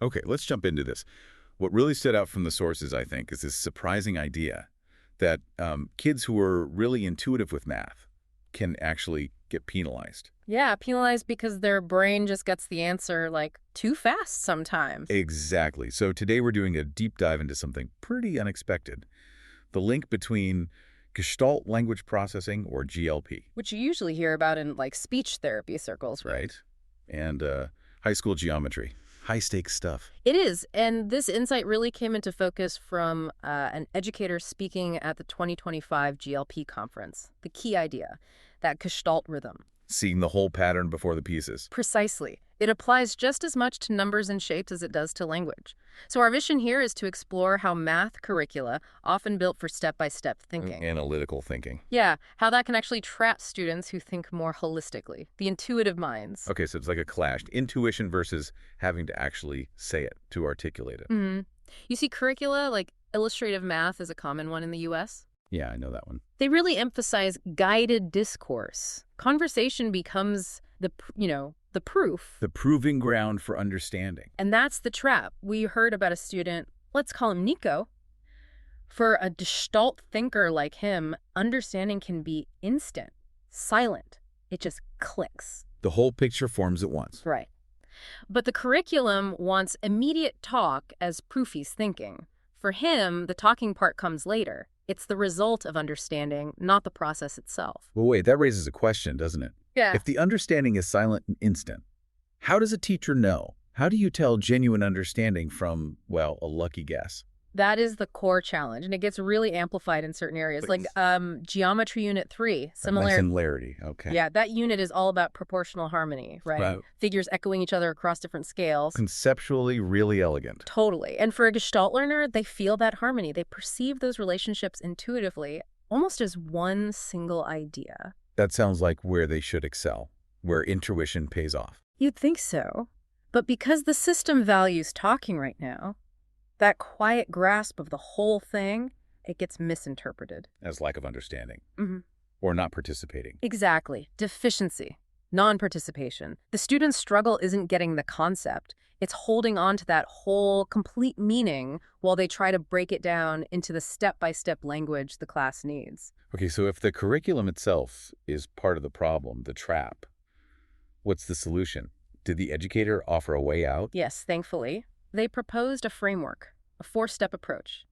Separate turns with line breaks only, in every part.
Okay, let's jump into this. What really stood out from the sources, I think, is this surprising idea that kids who are really intuitive with math can actually get penalized.
Yeah, penalized because their brain just gets the answer, like, too fast sometimes.
Exactly. So today we're doing a deep dive into something pretty unexpected. The link between Gestalt Language Processing, or GLP.
Which you usually hear about in, like, speech therapy circles, right?
Right. And high school geometry. High-stakes stuff.
It is, and this insight really came into focus from an educator speaking at the 2025 GLP conference. The key idea, that Gestalt rhythm.
Seeing the whole pattern before the pieces.
Precisely. It applies just as much to numbers and shapes as it does to language. So our mission here is to explore how math curricula, often built for step-by-step thinking.
Analytical thinking.
Yeah, how that can actually trap students who think more holistically, the intuitive minds.
Okay, so it's like a clash. Intuition versus having to actually say it, to articulate it.
Mm-hmm. You see curricula, like illustrative math is a common one in the U.S.
Yeah, I know that one.
They really emphasize guided discourse. Conversation becomes the proof.
The proving ground for understanding.
And that's the trap. We heard about a student, let's call him Nico. For a Gestalt thinker like him, understanding can be instant, silent. It just clicks.
The whole picture forms at once.
Right. But the curriculum wants immediate talk as proof he's thinking. For him, the talking part comes later. It's the result of understanding, not the process itself.
Well, wait, that raises a question, doesn't it?
Yeah.
If the understanding is silent and instant, how does a teacher know? How do you tell genuine understanding from, well, a lucky guess?
That is the core challenge, and it gets really amplified in certain areas,
Please.
like Geometry Unit 3.
Similarity, okay.
Yeah, that unit is all about proportional harmony, right?
Right.
Figures echoing each other across different scales.
Conceptually really elegant.
Totally. And for a Gestalt learner, they feel that harmony. They perceive those relationships intuitively, almost as one single idea.
That sounds like where they should excel, where intuition pays off.
You'd think so. But because the system values talking right now, that quiet grasp of the whole thing, it gets misinterpreted.
As lack of understanding.
Mm-hmm.
Or not participating.
Exactly. Deficiency. Non-participation. The student's struggle isn't getting the concept. It's holding on to that whole complete meaning while they try to break it down into the step-by-step language the class needs.
Okay, so if the curriculum itself is part of the problem, the trap, what's the solution? Did the educator offer a way out?
Yes, thankfully. They proposed a framework, a 4-step approach.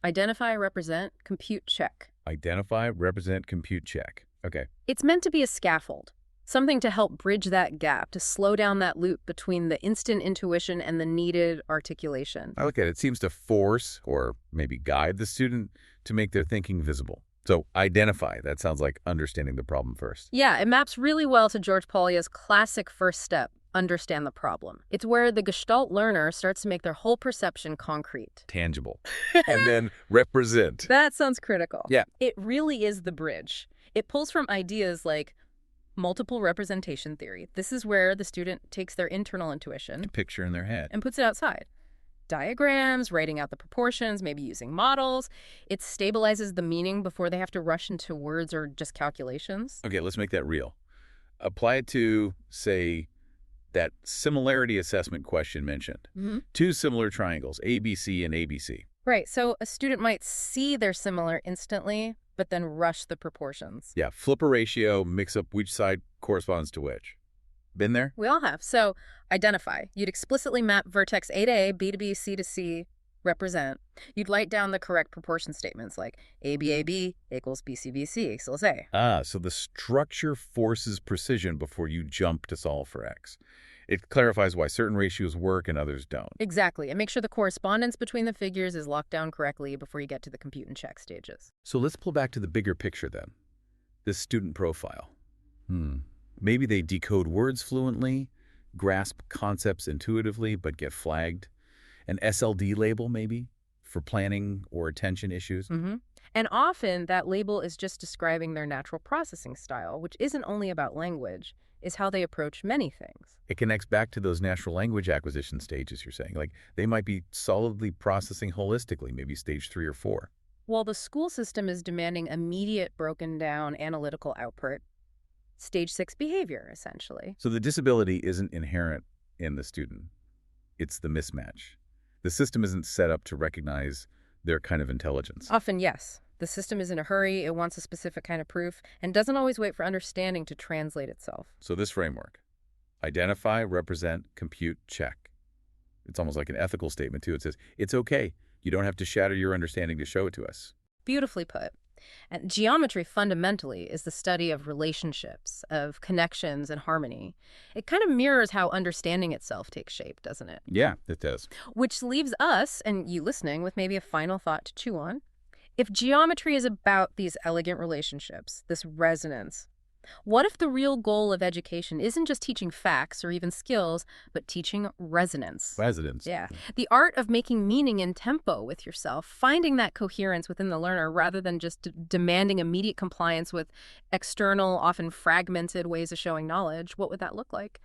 Identify, represent, compute, check.
Identify, represent, compute, check. Okay.
It's meant to be a scaffold, something to help bridge that gap, to slow down that loop between the instant intuition and the needed articulation.
I look at it. It seems to force or maybe guide the student to make their thinking visible. So identify, that sounds like understanding the problem first.
Yeah, it maps really well to George Polya's classic first step, understand the problem. It's where the Gestalt learner starts to make their whole perception concrete.
Tangible. And then represent.
That sounds critical.
Yeah.
It really is the bridge. It pulls from ideas like multiple representation theory. This is where the student takes their internal intuition,
Picture in their head.
and puts it outside. Diagrams, writing out the proportions, maybe using models. It stabilizes the meaning before they have to rush into words or just calculations.
Okay, let's make that real. Apply it to, say, that similarity assessment question mentioned.
Mm-hmm.
2 similar triangles, ABC and ABC.
Right, so a student might see they're similar instantly, but then rush the proportions.
Yeah, flip a ratio, mix up which side corresponds to which. Been there?
We all have. So identify. You'd explicitly map vertex A to A, B to B, C to C, represent. You'd write down the correct proportion statements like AB equals BC so let's say.
So the structure forces precision before you jump to solve for X. It clarifies why certain ratios work and others don't.
Exactly. And make sure the correspondence between the figures is locked down correctly before you get to the compute and check stages.
So let's pull back to the bigger picture then. This student profile. Maybe they decode words fluently, grasp concepts intuitively, but get flagged. An SLD label, maybe, for planning or attention issues.
Mm-hmm. And often that label is just describing their natural processing style, which isn't only about language, is how they approach many things.
It connects back to those natural language acquisition stages you're saying. Like, they might be solidly processing holistically, maybe stage 3 or 4.
While the school system is demanding immediate broken down analytical output, stage 6 behavior, essentially.
So the disability isn't inherent in the student. It's the mismatch. The system isn't set up to recognize their kind of intelligence.
Often, yes. The system is in a hurry, it wants a specific kind of proof, and doesn't always wait for understanding to translate itself.
So this framework, identify, represent, compute, check. It's almost like an ethical statement, too. It says, it's okay. You don't have to shatter your understanding to show it to us.
Beautifully put. And geometry fundamentally is the study of relationships, of connections and harmony. It kind of mirrors how understanding itself takes shape, doesn't it?
Yeah, it does.
Which leaves us, and you listening, with maybe a final thought to chew on. If geometry is about these elegant relationships, this resonance, what if the real goal of education isn't just teaching facts or even skills, but teaching resonance?
Resonance.
Yeah. The art of making meaning in tempo with yourself, finding that coherence within the learner rather than just demanding immediate compliance with external, often fragmented ways of showing knowledge. What would that look like?